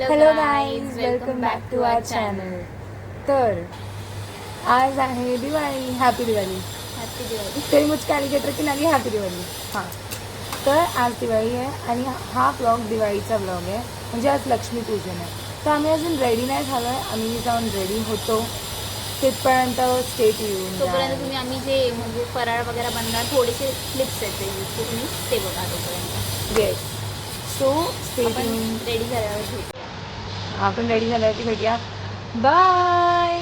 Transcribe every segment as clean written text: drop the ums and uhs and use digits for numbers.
Hello guys, welcome back to our channel. तर आज आहे दिवाळी. हॅपी दिवाळी. हॅपी दिवाळी. तरी मुझको एलिगेटर की नाही हॅपी दिवाळी. हां, तर आज दिवाळी आहे आणि हा ब्लॉग दिवाळीचा ब्लॉग आहे, म्हणजे आज लक्ष्मीपूजन आहे. तर आम्ही अजून रेडी नाही झालो आहे, आम्ही जाऊन रेडी होतो. तिथपर्यंत स्टेट येऊन तोपर्यंत तुम्ही आम्ही जे म्हणजे फराळ वगैरे बनणार थोडेसे क्लिप्स आहेत ते तुम्ही ते बघा तोपर्यंत. येस. सो स्टेट आपण येऊन रेडी झाल्यावर भेटू. आपण रेडी झाल्यावरती भेटूया. बाय.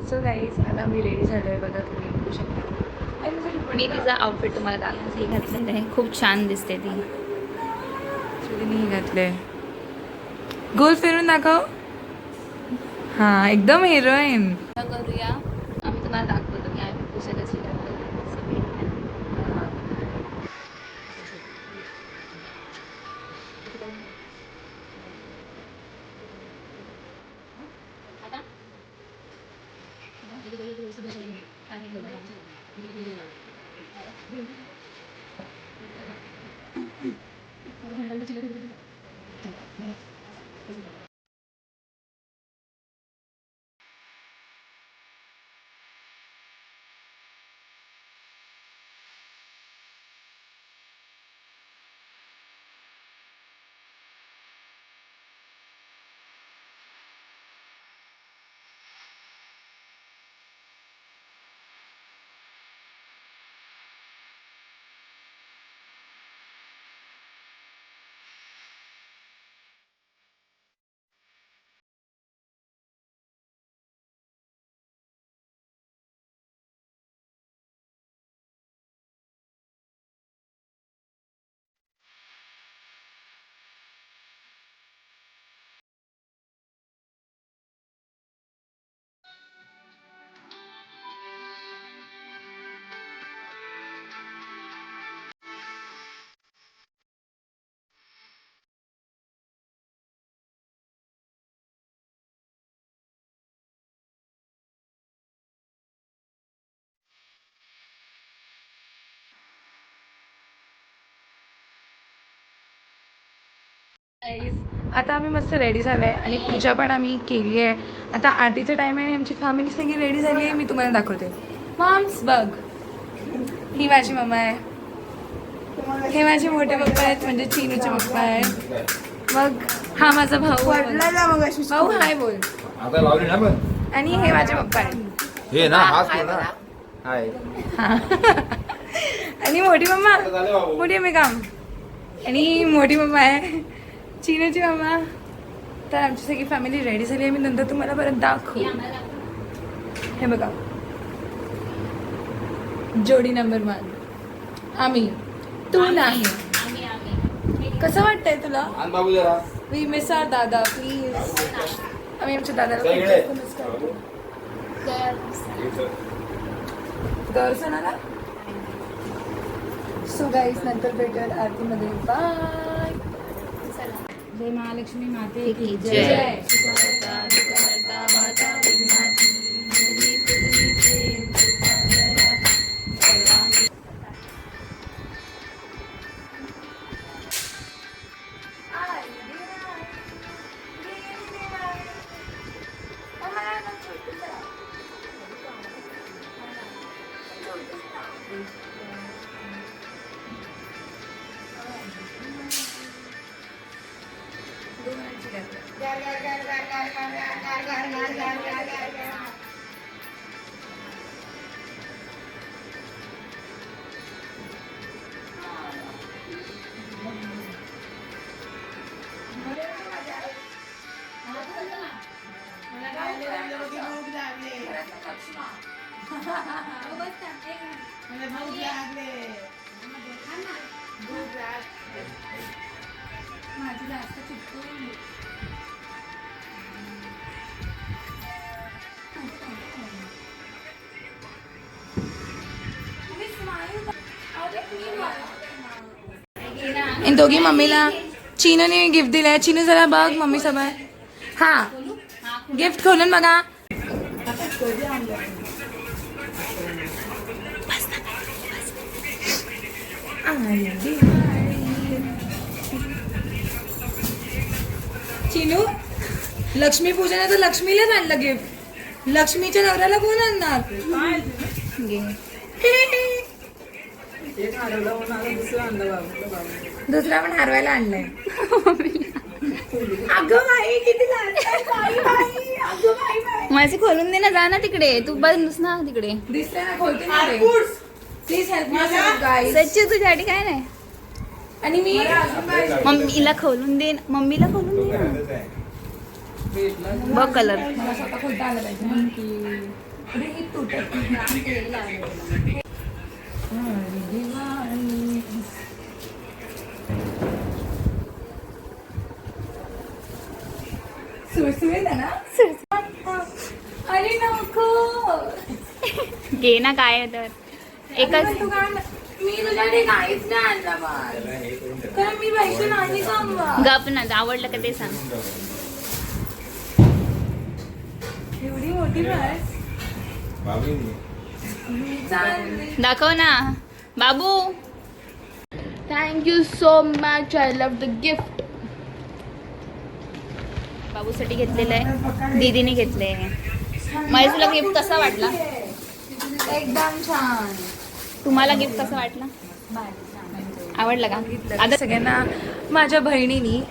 सो गाईज, आता मी रेडी झालो आहे. बघा, तुम्ही बघू शकता. मी तिचा आउटफिट तुम्हाला दाखवते. हे घातलेलं आहे, खूप छान दिसते ती. मी घातले. गोल फिरून दाखव. हां, एकदम हिरोईन. करूया, आम्ही तुम्हाला दाखवतो की आम्ही कशी कशी आता आम्ही मस्त रेडी झालो आहे आणि पूजा पण आम्ही केली आहे. आता आरतीचा टाईम आहे आणि आमची फॅमिली सगळी रेडी झाली आहे. मी तुम्हाला दाखवते. मॉम्स बघ, ही माझी मम्मा आहे, हे माझे मोठे पप्पा आहेत, म्हणजे चिनूचे पप्पा आहेत. मग हा माझा भाऊ. भाऊ हाय बोल. आता लावली ना पण आणि हे माझे पप्पा आहेत. हे ना हाच हाय ना. बोला. हाय. हा. आणि मोठी मम्मा मोठी मम्मी काम आणि मोठी मम्मा आहे चिनूची मम्मा. तर आमची सगळी फॅमिली रेडी झाली आहे. मी नंतर तुम्हाला परत दाखवू. हे बघा जोडी नंबर 1 आम्ही तू नाही. कसं वाटतंय तुला? आण बाबू जरा. वी मिस आवर दादा प्लीज. आम्ही आमच्या दादाला खूप सगळे. जास्त miss करतो. दर्शनाला सो गाईज नंतर भेटूयात आरतीमध्ये. बाय. जय महालक्ष्मी माते की जय. जय. सुखकर्ता माता विघ्नाची देवी तुझी कृपा करा. सर्वांगी. आई देवा, देवी देवा. आम्हाला ना छोटूसा. माझी जास्त चिपकून इन दोघी मम्मीला चिनूने गिफ्ट दिलंय. चिनू जरा बघ मम्मी सोबत. हा गिफ्ट खोलून बघा. चिनू लक्ष्मी पूजन आहे तर लक्ष्मीलाच आणलं गिफ्ट. लक्ष्मीच्या नवऱ्याला कोण आणणार? दुसरा पण हरवायला आणलाय. अगं बाई किती माझे खोलून दे ना. जा ना तिकडे. तू बस ना तिकडे. दिसतंय ना खोलते ना प्लीज हेल्प मी गाईस. सच्ची तुझ्यासाठी काय नाही. आणि मी मम्मीला खोलून दे. मम्मीला खोलून दे ना. बघ कलर. मला स्वतः खोलता आलं पाहिजे. अरे हे तुटत. सुळसुळीत आहे ना. अरे नको. घे ना काय आहे तर. एकच तू काय मी तुझ्यासाठी काहीच नाही आणलं बाळ. कारण मी पैसे नाही कमवा. गप ना. आवडलं का ते सांग. एवढी मोठी पर्स बाबूनी. चालली. दाखव ना बाबू. Thank you so much. I love the gift. बाबूसाठी घेतलेलं आहे. दीदीने घेतलंय. महेश तुला गिफ्ट कसा वाटला? एकदम छान. तुम्हाला गिफ्ट कसा वाटला? आवडलं का? आता सगळ्यांना माझ्या बहिणीनी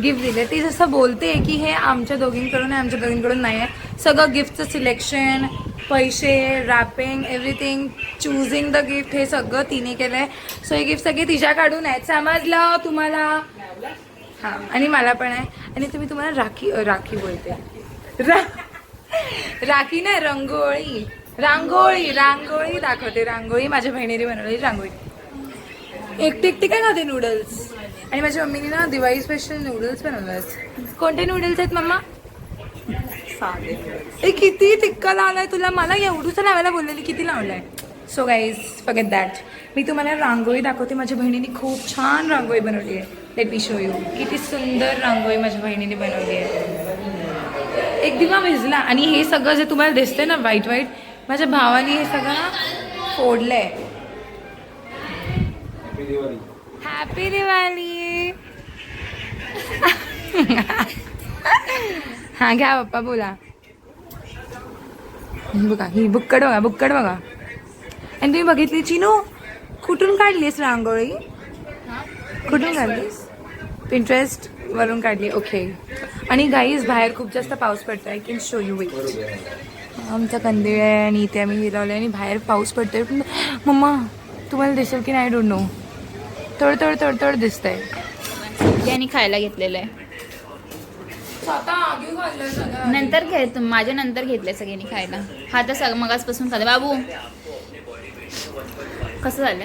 गिफ्ट दिले. ती जसं बोलते की हे आमच्या दोघींकडून आहे, आमच्या दोघींकडून नाही आहे. सगळं गिफ्टचं सिलेक्शन, पैसे, wrapping, everything, choosing the gift हे सगळं तिने केलं आहे. सो हे गिफ्ट सगळे तिच्याकडून आहेत. समजलं तुम्हाला? हां. आणि मला पण आहे. आणि तुम्ही तुम्हाला राखी बोलते. राखी नाही, रांगोळी दाखवते. रांगोळी माझ्या बहिणीने बनवलेली रांगोळी. एकटी काय खाते नूडल्स. आणि माझ्या मम्मीने ना दिवाळी स्पेशल नूडल्स बनवले. कोणते नूडल्स आहेत मम्मा? ए किती तिक्का लावलाय तुला. मला एवढूच लावायला बोललेली, किती लावलाय. So guys forget that. मी तुम्हाला रांगोळी दाखवते. माझ्या बहिणीने खूप छान रांगोळी बनवली आहे. Let me show you. किती सुंदर रांगोळी माझ्या बहिणीने बनवली आहे. एक दिवा भिजला. आणि हे सगळं जे तुम्हाला दिसतंय ना व्हाईट माझ्या भावाने हे सगळं फोडलंय. हॅपी दिवाळी. हा घ्या पप्पा बोला. बघा ही बुक्कड बघा. आणि तुम्ही बघितली चिनू कुठून काढलीस रांगोळी? कुठून काढलीस? पिंटरेस्ट. वरून काढली. ओके. आणि गाईज बाहेर खूप जास्त पाऊस पडतो. I can show you it. आमचा कंदील आहे आणि इथे आम्ही हे लावलं आणि बाहेर पाऊस पडतोय. पण मम्मा तुम्हाला दिसेल की नाही, आय डोंट नो. थोडं दिसतंय. आणि खायला घेतलेलं आहे. नंतर माझ्या नंतर घेतलंय सगळ्यांनी खायला. हा तर मगाचपासून खाल्लं. बाबू कसं झालं?